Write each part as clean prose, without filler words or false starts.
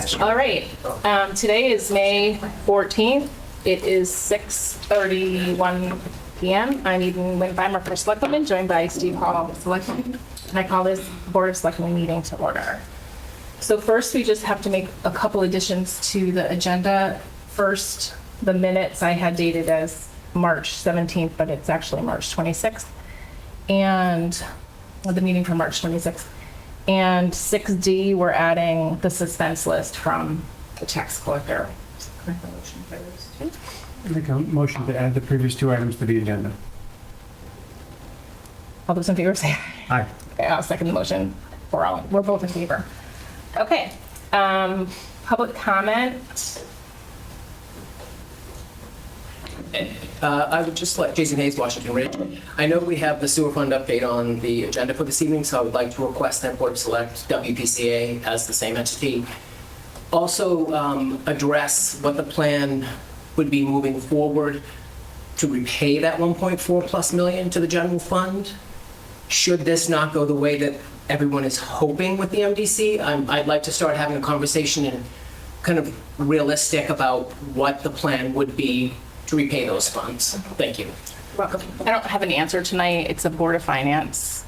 All right. Today is May 14th. It is 6:31 p.m. I'm Eden Winbeimer for Selectmen, joined by Steve Hall, Selectmen, and I call this Board of Selectmen meeting to order. So first, we just have to make a couple additions to the agenda. First, the minutes I had dated as March 17th, but it's actually March 26th, and the meeting from March 26th. And 6D, we're adding the suspense list from the tax collector. Can I have a motion for those two? Make a motion to add the previous two items to the agenda. All those in favor say aye. Aye. Okay, I'll second the motion. We're both in favor. Okay. Public comment. I would just like, Jason Hayes, Washington Ridge. I know we have the sewer fund update on the agenda for this evening, so I would like to request that Board of Select WPCA as the same entity also address what the plan would be moving forward to repay that 1.4+ million to the general fund. Should this not go the way that everyone is hoping with the MDC, I'd like to start having a conversation and kind of realistic about what the plan would be to repay those funds. Thank you. Welcome. I don't have an answer tonight. It's a Board of Finance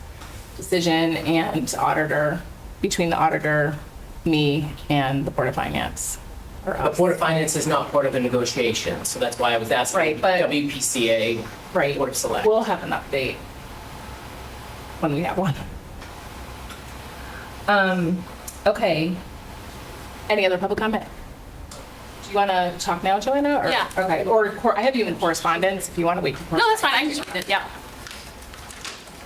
decision and auditor, between the auditor, me, and the Board of Finance. The Board of Finance is not part of the negotiation, so that's why I was asking. Right, but WPCA, right. Board of Select. We'll have an update when we have one. Okay. Any other public comment? Do you want to talk now, Joanna? Or, yeah. Okay. Or I have you in correspondence if you want to wait for. No, that's fine. I can just read it. Yeah.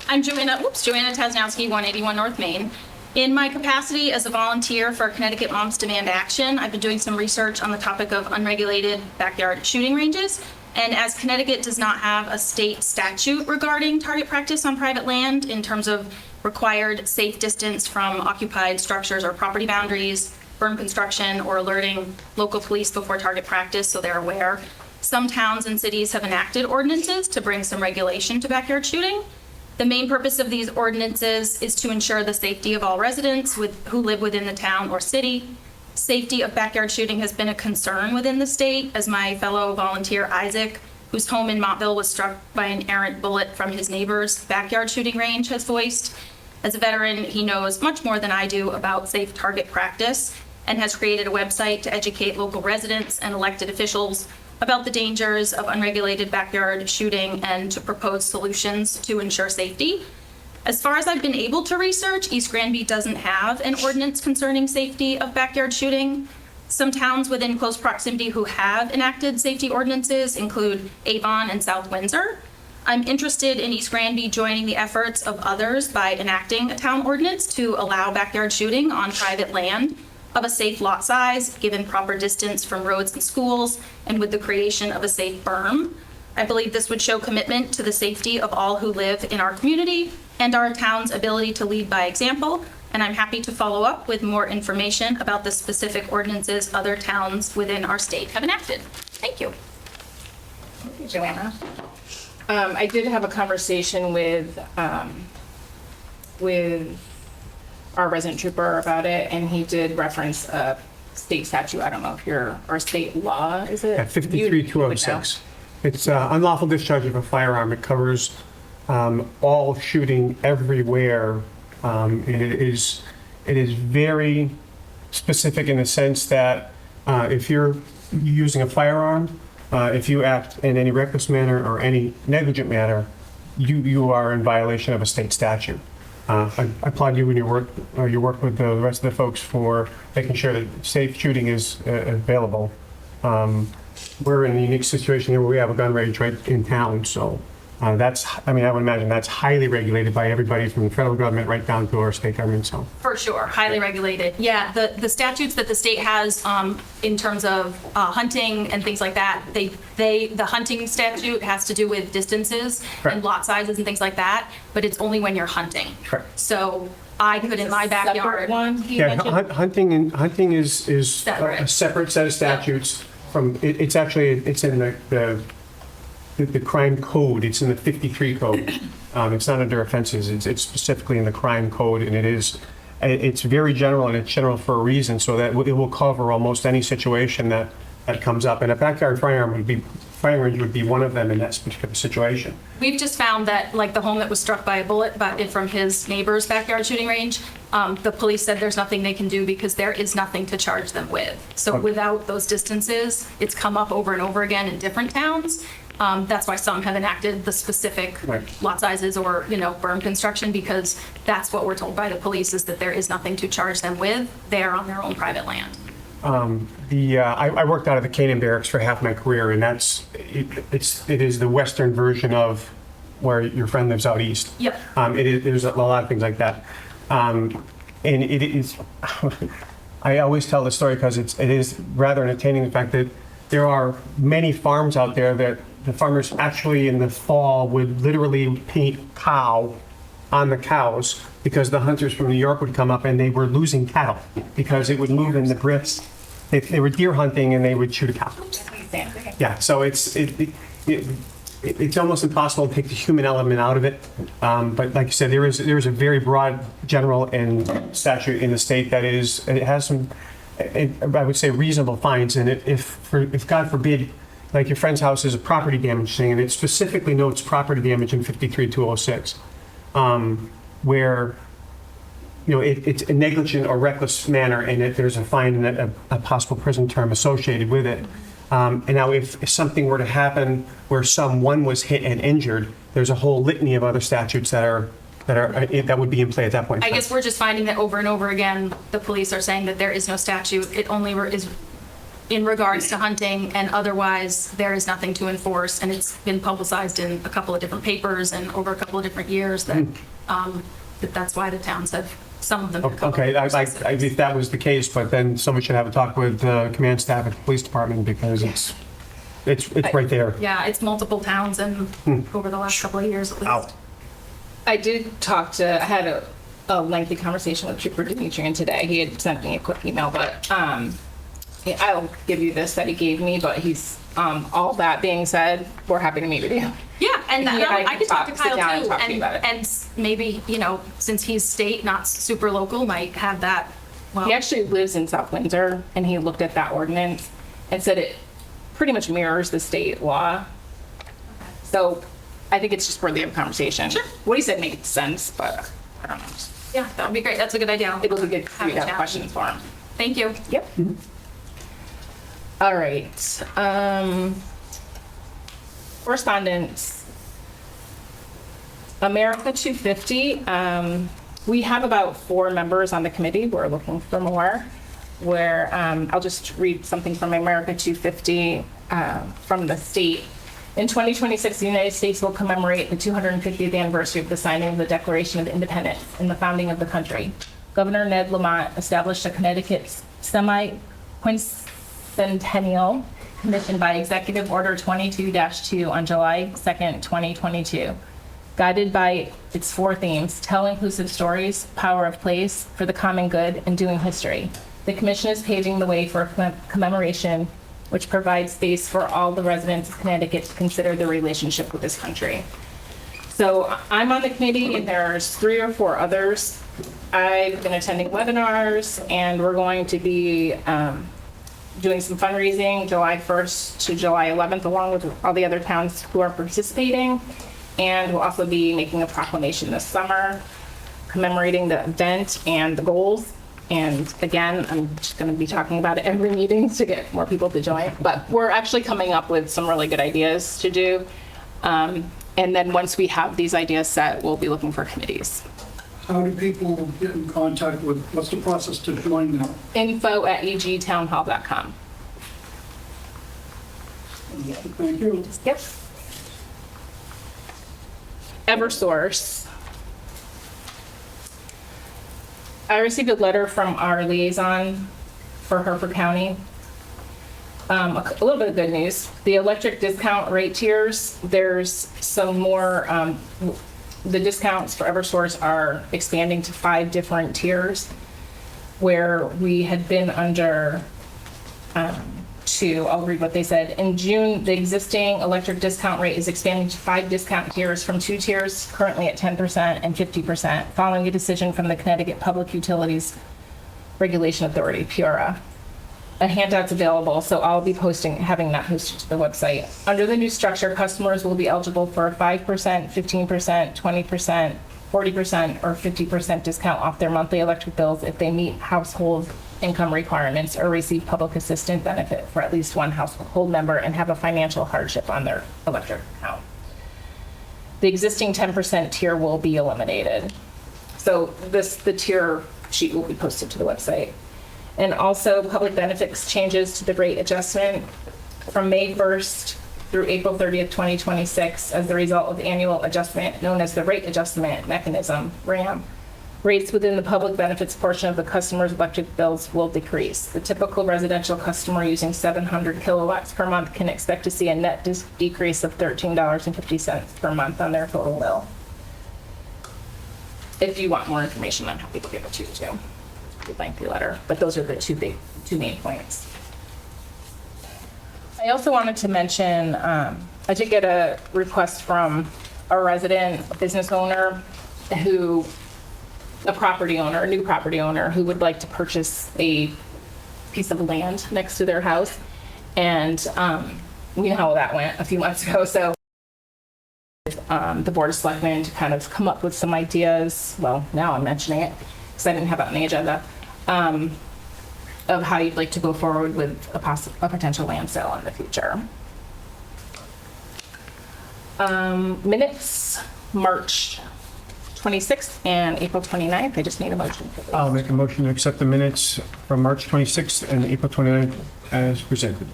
I'm Joanna Tasnowski, 181 North Main. In my capacity as a volunteer for Connecticut Moms Demand Action, I've been doing some research on the topic of unregulated backyard shooting ranges. And as Connecticut does not have a state statute regarding target practice on private land in terms of required safe distance from occupied structures or property boundaries, berm construction, or alerting local police before target practice so they're aware, some towns and cities have enacted ordinances to bring some regulation to backyard shooting. The main purpose of these ordinances is to ensure the safety of all residents who live within the town or city. Safety of backyard shooting has been a concern within the state, as my fellow volunteer Isaac, whose home in Montville was struck by an errant bullet from his neighbor's backyard shooting range, has voiced. As a veteran, he knows much more than I do about safe target practice and has created a website to educate local residents and elected officials about the dangers of unregulated backyard shooting and to propose solutions to ensure safety. As far as I've been able to research, East Granby doesn't have an ordinance concerning safety of backyard shooting. Some towns within close proximity who have enacted safety ordinances include Avon and South Windsor. I'm interested in East Granby joining the efforts of others by enacting a town ordinance to allow backyard shooting on private land of a safe lot size, given proper distance from roads and schools, and with the creation of a safe berm. I believe this would show commitment to the safety of all who live in our community and our town's ability to lead by example, and I'm happy to follow up with more information about the specific ordinances other towns within our state have enacted. Thank you. Thank you, Joanna. I did have a conversation with our resident trooper about it, and he did reference a state statute. I don't know if or state law, is it? Yeah, 53206. It's unlawful discharge of a firearm. It covers all shooting everywhere. And it is very specific in the sense that if you're using a firearm, if you act in any reckless manner or any negligent manner, you are in violation of a state statute. I applaud you and your work with the rest of the folks for making sure that safe shooting is available. We're in a unique situation here where we have a gun range right in town, so I would imagine that's highly regulated by everybody from the federal government right down to our state government. So for sure, highly regulated. Yeah, the statutes that the state has in terms of hunting and things like that, the hunting statute has to do with distances and lot sizes and things like that, but it's only when you're hunting. Correct. So I could in my backyard. Hunting is Separate. a separate set of statutes from. It's in the crime code. It's in the 53 code. It's not under offenses. It's specifically in the crime code, and it is It's very general, and it's general for a reason, so that it will cover almost any situation that comes up. And a backyard firing range would be one of them in that particular situation. We've just found that, like the home that was struck by a bullet, but from his neighbor's backyard shooting range, the police said there's nothing they can do because there is nothing to charge them with. So without those distances, it's come up over and over again in different towns. That's why some have enacted the specific lot sizes or, berm construction, because that's what we're told by the police, is that there is nothing to charge them with. They're on their own private land. I worked out of the Canaan Barracks for half my career, and it is the western version of where your friend lives out east. Yep. There's a lot of things like that. And it is, I always tell the story because it is rather entertaining, the fact that there are many farms out there that the farmers actually in the fall would literally paint cow on the cows, because the hunters from New York would come up and they were losing cattle because it would move in the drifts. They were deer hunting and they would shoot a cow. Yeah, so it's almost impossible to take the human element out of it. But like you said, there is a very broad general and statute in the state that it has some, I would say, reasonable fines. And if God forbid, like your friend's house is a property damage thing, and it specifically notes property damage in 53-206. Where it's a negligent or reckless manner, and there's a fine and a possible prison term associated with it. And now if something were to happen where someone was hit and injured, there's a whole litany of other statutes that would be in play at that point. I guess we're just finding that over and over again, the police are saying that there is no statute. It only is in regards to hunting, and otherwise there is nothing to enforce. And it's been publicized in a couple of different papers and over a couple of different years that that's why the towns have, some of them. Okay, if that was the case, but then someone should have a talk with the command staff at the police department, because it's right there. Yeah, it's multiple towns and over the last couple of years at least. Out. I had a lengthy conversation with Trooper Demetrian today. He had sent me a quick email, but I'll give you this that he gave me, but he's, all that being said, we're happy to meet with you. Yeah, and I could talk to Kyle and too, talk to you about it. and maybe, since he's state, not super local, might have that. Well, He actually lives in South Windsor, and he looked at that ordinance and said it pretty much mirrors the state law. So I think it's just worthy of conversation. Sure. What he said made sense, but I don't know. yeah, that would be great. That's a good idea. It'll be good for you to have chat. questions for him. Thank you. Yep. All right. Correspondence. America 250. We have about 4 members on the committee. We're looking for more. I'll just read something from America 250 from the state. In 2026, the United States will commemorate the 250th anniversary of the signing of the Declaration of Independence and the founding of the country. Governor Ned Lamont established a Connecticut semi-quincentennial commission by Executive Order 22-2 on July 2nd, 2022. Guided by its 4 themes: tell inclusive stories, power of place, for the common good, and doing history. The commission is paving the way for a commemoration which provides space for all the residents of Connecticut to consider their relationship with this country. So I'm on the committee, and there's 3 or 4 others. I've been attending webinars, and we're going to be doing some fundraising July 1st to July 11th, along with all the other towns who are participating. And we'll also be making a proclamation this summer commemorating the event and the goals. And again, I'm just going to be talking about it every meeting to get more people to join. But we're actually coming up with some really good ideas to do. And then once we have these ideas set, we'll be looking for committees. How do people get in contact with, what's the process to join now? info@egtownhall.com. Thank you. Yep. Eversource. I received a letter from our liaison for Hereford County. A little bit of good news. The electric discount rate tiers, there's some more, the discounts for Eversource are expanding to 5 different tiers, where we had been under 2 2, I'll read what they said. In June, the existing electric discount rate is expanding to 5 discount tiers from 2 tiers, currently at 10% and 50%, following a decision from the Connecticut Public Utilities Regulation Authority, PURA. A handout's available, so I'll be having that posted to the website. Under the new structure, customers will be eligible for a 5%, 15%, 20%, 40%, or 50% discount off their monthly electric bills if they meet household income requirements or receive public assistance benefit for at least one household member and have a financial hardship on their electric account. The existing 10% tier will be eliminated. So the tier sheet will be posted to the website. And also public benefits changes to the rate adjustment from May 1st through April 30th, 2026 as the result of the annual adjustment known as the rate adjustment mechanism, RAM. Rates within the public benefits portion of the customer's electric bills will decrease. The typical residential customer using 700 kilowatts per month can expect to see a net decrease of $13.50 per month on their total bill. If you want more information, I'm happy to give it to you too. Lengthy letter, but those are the two main points. I also wanted to mention, I did get a request from a resident, a business owner, a new property owner who would like to purchase a piece of land next to their house. And we know how that went a few months ago. So the Board of Selectmen to kind of come up with some ideas. Well, now I'm mentioning it because I didn't have it on the agenda, of how you'd like to go forward with a potential land sale in the future. Minutes, March 26th and April 29th. I just need a motion for those. I'll make a motion to accept the minutes from March 26th and April 29th as presented.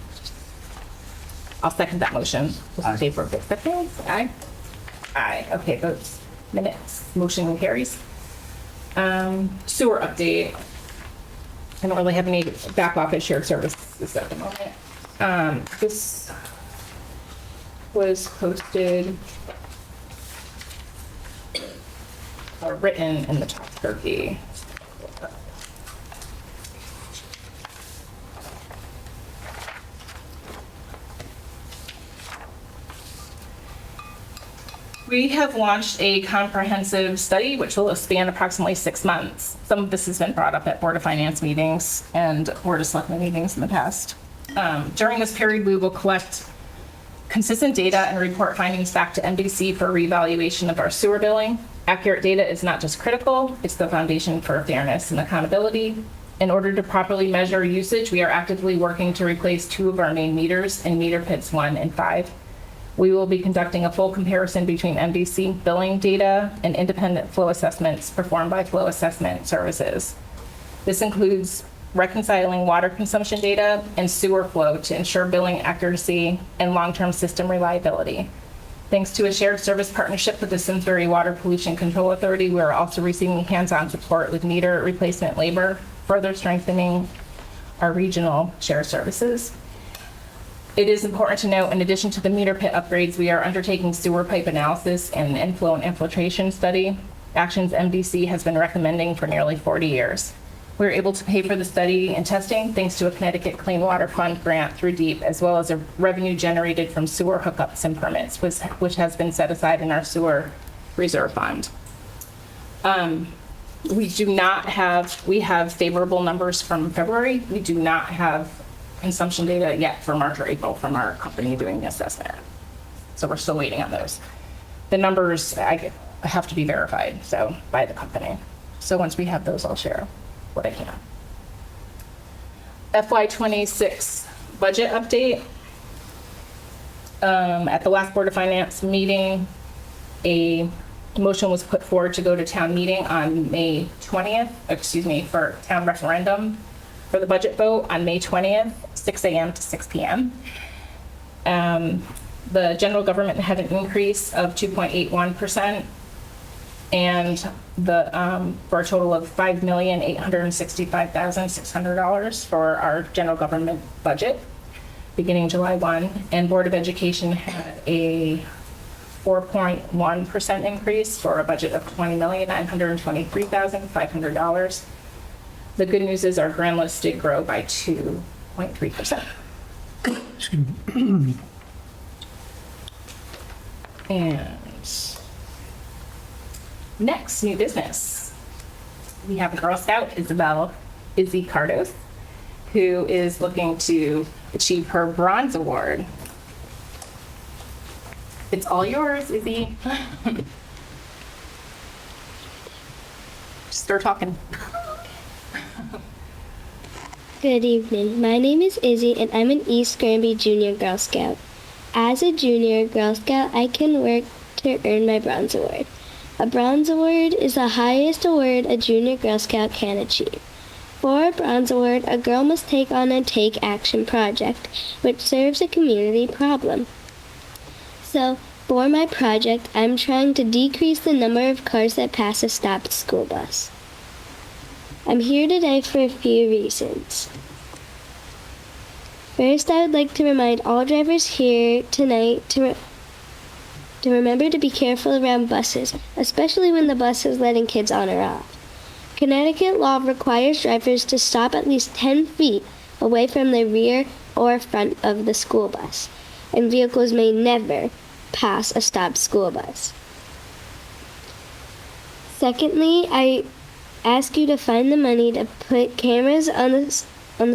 I'll second that motion. Those in favor of acceptance? Aye. Aye. Okay, those minutes. Motion carries. Sewer update. I don't really have any back office shared services at the moment. This was posted or written in the top turkey. We have launched a comprehensive study which will span approximately 6 months. Some of this has been brought up at Board of Finance meetings and Board of Selectmen meetings in the past. During this period, we will collect consistent data and report findings back to NBC for reevaluation of our sewer billing. Accurate data is not just critical, it's the foundation for fairness and accountability. In order to properly measure usage, we are actively working to replace 2 of our main meters in meter pits 1 and 5. We will be conducting a full comparison between NBC billing data and independent flow assessments performed by Flow Assessment Services. This includes reconciling water consumption data and sewer flow to ensure billing accuracy and long-term system reliability. Thanks to a shared service partnership with the Simsbury Water Pollution Control Authority, we are also receiving hands-on support with meter replacement labor, further strengthening our regional shared services. It is important to note, in addition to the meter pit upgrades, we are undertaking sewer pipe analysis and inflow and infiltration study, actions MDC has been recommending for nearly 40 years. We were able to pay for the study and testing thanks to a Connecticut Clean Water Fund grant through DEEP, as well as a revenue generated from sewer hookups and permits, which has been set aside in our sewer reserve fund. We have favorable numbers from February. We do not have consumption data yet for March or April from our company doing the assessment. So we're still waiting on those. The numbers have to be verified by the company. So once we have those, I'll share what I can. FY26 budget update. At the last Board of Finance meeting, a motion was put forward to go to town meeting on May 20th, for town referendum for the budget vote on May 20th, 6 a.m. to 6 p.m. The general government had an increase of 2.81%, and for a total of $5,865,600 for our general government budget beginning July 1. And Board of Education had a 4.1% increase for a budget of $20,923,500. The good news is our grand list did grow by 2.3%. And next, new business. We have a Girl Scout, Izzy Cardos, who is looking to achieve her bronze award. It's all yours, Izzy. Just start talking. Good evening. My name is Izzy, and I'm an East Granby Junior Girl Scout. As a Junior Girl Scout, I can work to earn my Bronze Award. A Bronze Award is the highest award a Junior Girl Scout can achieve. For a Bronze Award, a girl must take on a Take Action project, which serves a community problem. So, for my project, I'm trying to decrease the number of cars that pass a stopped school bus. I'm here today for a few reasons. First, I would like to remind all drivers here tonight to remember to be careful around buses, especially when the bus is letting kids on or off. Connecticut law requires drivers to stop at least 10 feet away from the rear or front of the school bus, and vehicles may never pass a stopped school bus. Secondly, I ask you to find the money to put cameras on the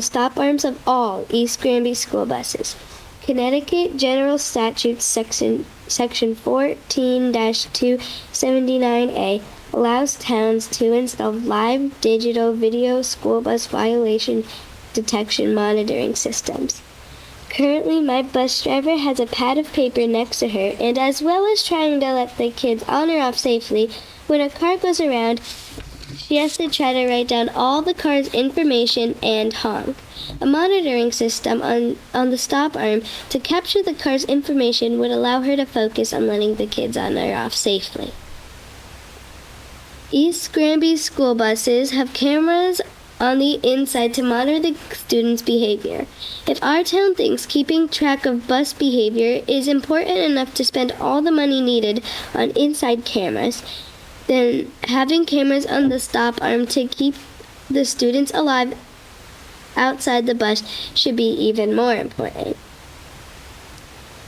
stop arms of all East Granby school buses. Connecticut General Statutes Section 14-279A allows towns to install live digital video school bus violation detection monitoring systems. Currently, my bus driver has a pad of paper next to her, and as well as trying to let the kids on or off safely, when a car goes around, she has to try to write down all the car's information and honk. A monitoring system on the stop arm to capture the car's information would allow her to focus on letting the kids on or off safely. East Granby school buses have cameras on the inside to monitor the students' behavior. If our town thinks keeping track of bus behavior is important enough to spend all the money needed on inside cameras, then having cameras on the stop arm to keep the students alive outside the bus should be even more important.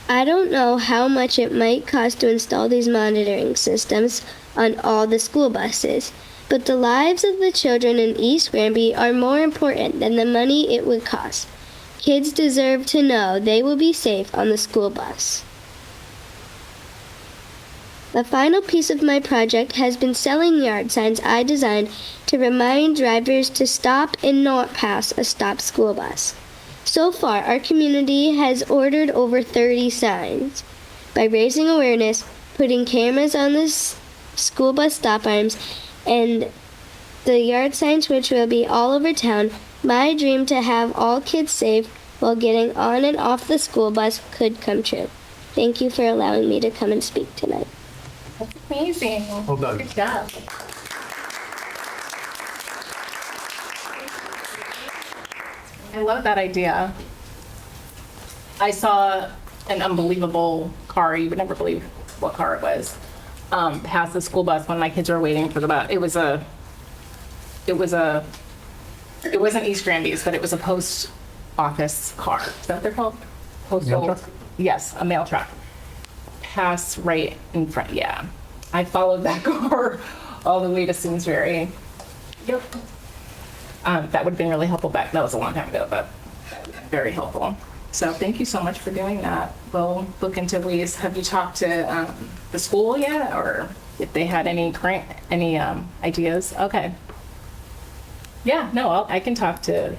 I don't know how much it might cost to install these monitoring systems on all the school buses, but the lives of the children in East Granby are more important than the money it would cost. Kids deserve to know they will be safe on the school bus. The final piece of my project has been selling yard signs I designed to remind drivers to stop and not pass a stopped school bus. So far, our community has ordered over 30 signs. By raising awareness, putting cameras on the school bus stop arms, and the yard signs, which will be all over town, my dream to have all kids safe while getting on and off the school bus could come true. Thank you for allowing me to come and speak tonight. That's amazing. Well done. Good job. I love that idea. I saw an unbelievable car. You would never believe what car it was. Pass the school bus when my kids were waiting for the bus. It wasn't East Granby's, but it was a post office car. Is that what they're called? Postal. Mail truck? Yes, a mail truck. Pass right in front. Yeah, I followed that car all the way to Simsbury. Yep. That would have been really helpful back. That was a long time ago, but very helpful. So thank you so much for doing that. We'll look into ways. Have you talked to the school yet, or if they had any ideas? Okay. Yeah, no, I can talk to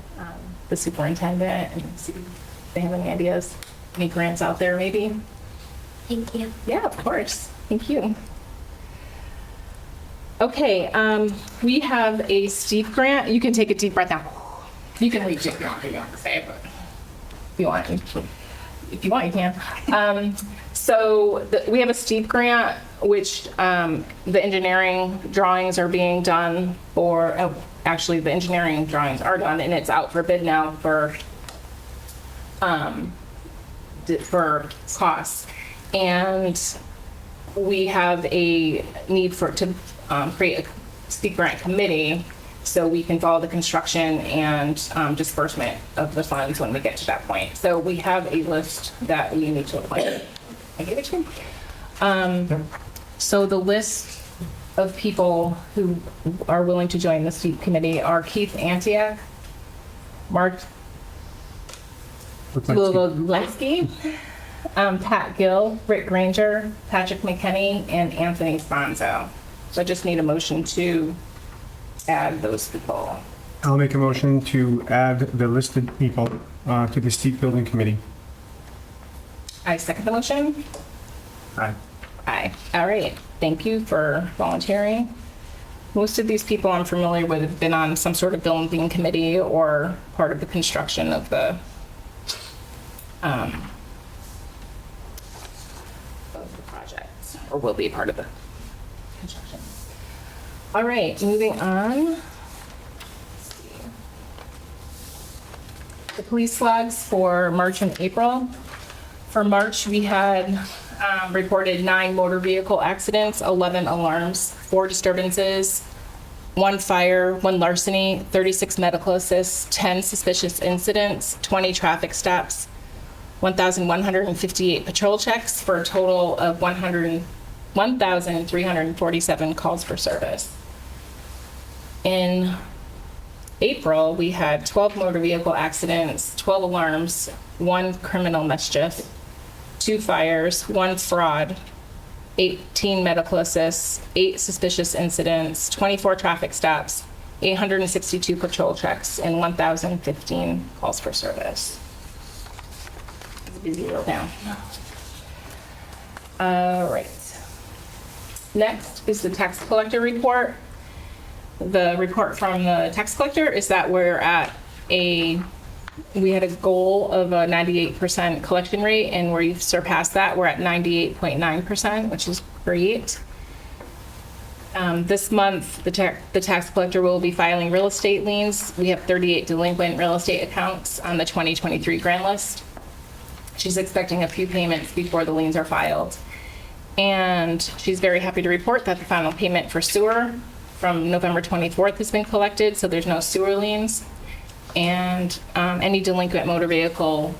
the superintendent and see if they have any ideas. Any grants out there, maybe? Thank you. Yeah, of course. Thank you. Okay, we have a steep grant. You can take a deep breath now. You can leave if you want to say it, but if you want, you can. We have a steep grant, which the engineering drawings are being done for. Actually, the engineering drawings are done, and it's out for bid now for costs. And we have a need to create a steep grant committee so we can follow the construction and disbursement of the funds when we get to that point. So we have a list that we need to apply. I gave it to you. So the list of people who are willing to join the steep committee are Keith Antiak, Mark Lulensky, Pat Gill, Rick Granger, Patrick McKinney, and Anthony Sponzo. So I just need a motion to add those people. I'll make a motion to add the listed people to the steep building committee. I second the motion. Aye. Aye. All right. Thank you for volunteering. Most of these people I'm familiar with have been on some sort of building committee or part of the construction of the project, or will be part of the construction. All right, moving on. Let's see. The police logs for March and April. For March, we had reported 9 motor vehicle accidents, 11 alarms, 4 disturbances, 1 fire, 1 larceny, 36 medical assists, 10 suspicious incidents, 20 traffic stops, 1,158 patrol checks, for a total of 1,347 calls for service. In April, we had 12 motor vehicle accidents, 12 alarms, 1 criminal mischief, 2 fires, 1 fraud, 18 medical assists, 8 suspicious incidents, 24 traffic stops, 862 patrol checks, and 1,015 calls for service. It's a busy road now. All right. Next is the tax collector report. The report from the tax collector is that we had a goal of a 98% collection rate, and we've surpassed that. We're at 98.9%, which is great. This month, the tax collector will be filing real estate liens. We have 38 delinquent real estate accounts on the 2023 grant list. She's expecting a few payments before the liens are filed. And she's very happy to report that the final payment for sewer from November 24th has been collected, so there's no sewer liens. And any delinquent motor vehicle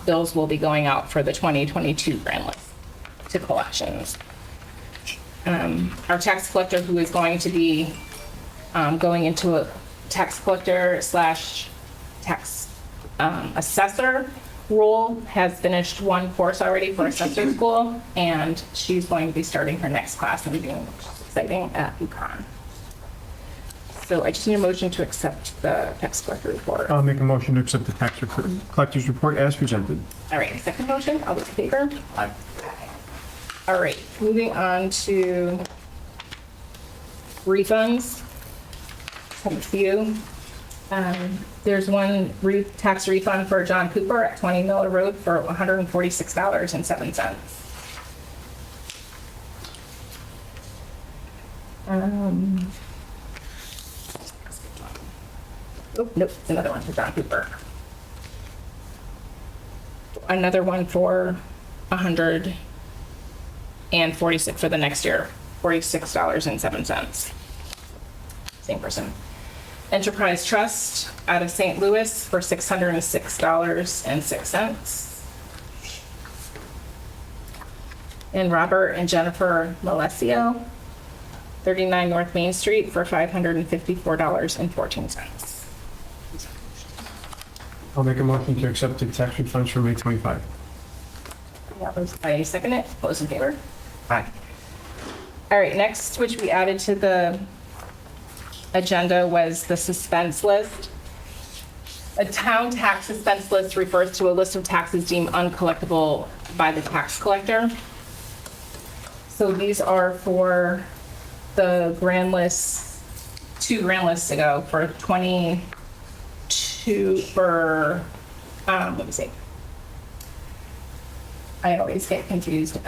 bills will be going out for the 2022 grant list to collections. Our tax collector, who is going to be going into a tax collector slash tax assessor role, has finished 1 course already for assessor school, and she's going to be starting her next class in June, which is exciting, at UConn. So I just need a motion to accept the tax collector report. I'll make a motion to accept the tax collector's report as presented. All right, second motion, all those in favor? Aye. All right, moving on to refunds. Have a few. There's one tax refund for John Cooper at 20 Miller Road for $146.07. Oh, nope, another one for John Cooper. Another one for $146 for the next year, $46.07. Same person. Enterprise Trust out of St. Louis for $606.06. And Robert and Jennifer Malesio, 39 North Main Street for $554.14. I'll make a motion to accept the tax refunds for May 25. I second it. All those in favor? Aye. All right, next, which we added to the agenda, was the suspense list. A town tax suspense list refers to a list of taxes deemed uncollectible by the tax collector. So these are for the grand list, 2 grand lists ago, for 22, for, let me see. I always get confused.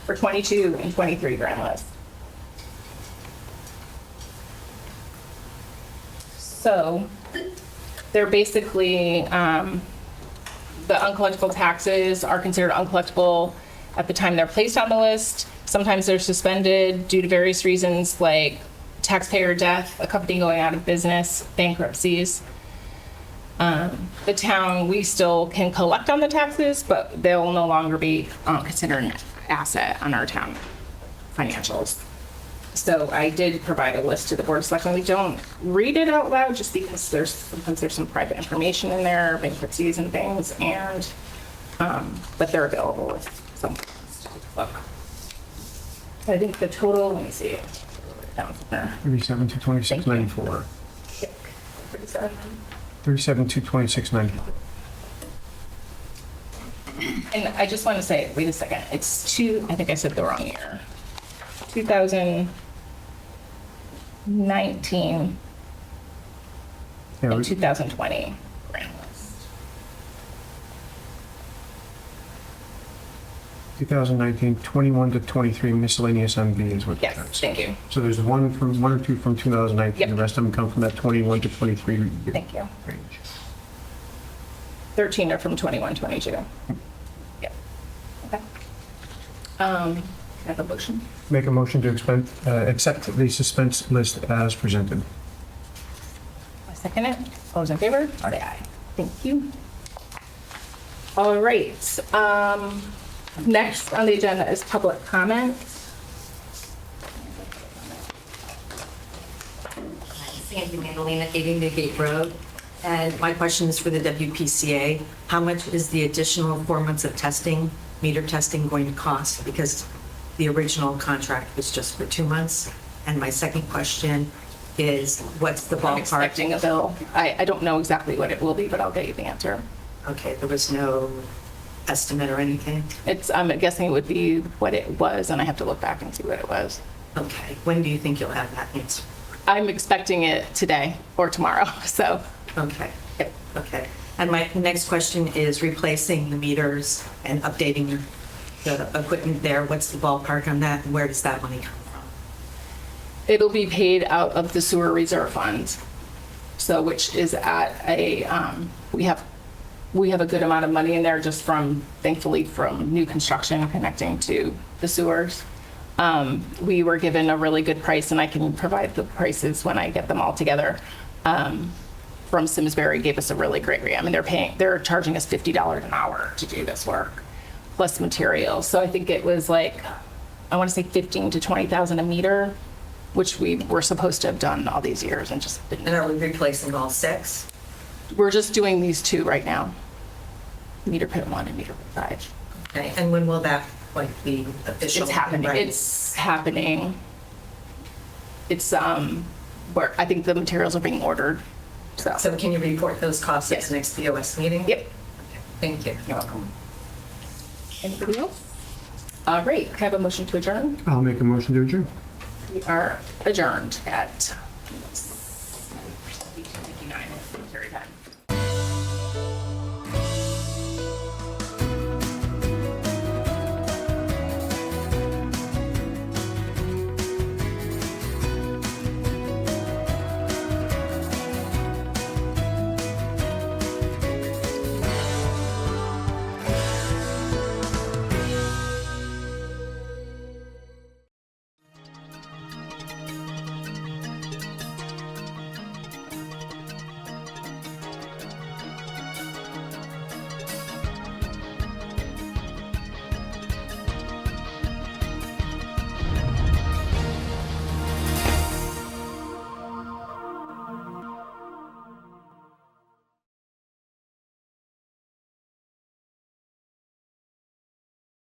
For 22 and 23 grand lists. So they're basically, the uncollectible taxes are considered uncollectible at the time they're placed on the list. Sometimes they're suspended due to various reasons, like taxpayer death, a company going out of business, bankruptcies. The town, we still can collect on the taxes, but they'll no longer be considered an asset on our town financials. So I did provide a list to the Board of Selectmen. We don't read it out loud just because sometimes there's some private information in there, bankruptcies and things, and but they're available if someone wants to take a look. I think the total, let me see. Down there. 37 to 2694. 37 to 2694. And I just want to say, wait a second, it's I think I said the wrong year. 2019 Yeah, and 2020 grand list. 2019, 21 to 23 miscellaneous MV is what Yes, that's. thank you. So there's one or two from 2019. Yep. The rest of them come from that 21 to 23 Thank you. range. 13 are from 21, 22. Yep. Okay. I have a motion. Make a motion to accept the suspense list as presented. I second it. All those in favor? Say aye. Thank you. All right. Next on the agenda is public comment. Sandy Mandolina, 80 Newgate Road. And my question is for the WPCA. How much is the additional 4 months of testing, meter testing, going to cost? Because the original contract was just for 2 months. And my second question is, what's the I'm ballpark? expecting a bill. I don't know exactly what it will be, but I'll get you the answer. Okay, there was no estimate or anything? I'm guessing it would be what it was, and I have to look back and see what it was. Okay, when do you think you'll have that answer? I'm expecting it today or tomorrow, so. Okay, okay. And my next question is replacing the meters and updating the equipment there. What's the ballpark on that, and where does that money come from? It'll be paid out of the sewer reserve fund. So which is at we have a good amount of money in there just thankfully from new construction connecting to the sewers. We were given a really good price, and I can provide the prices when I get them all together. From Simsbury gave us a really great rate. I mean, they're charging us $50 an hour to do this work, plus materials. So I think it was I want to say 15 to 20,000 a meter, which we were supposed to have done all these years and just didn't. And are we replacing all 6? We're just doing these 2 right now. Meter pit 1 and meter pit 5. Okay, and when will that be official? It's happening. Right. It's happening. It's where I think the materials are being ordered. So can you report those costs at Yes. the next BOS meeting? Yep. Okay, thank you. You're welcome. Anybody else? All right. Can I have a motion to adjourn? I'll make a motion to adjourn. We are adjourned at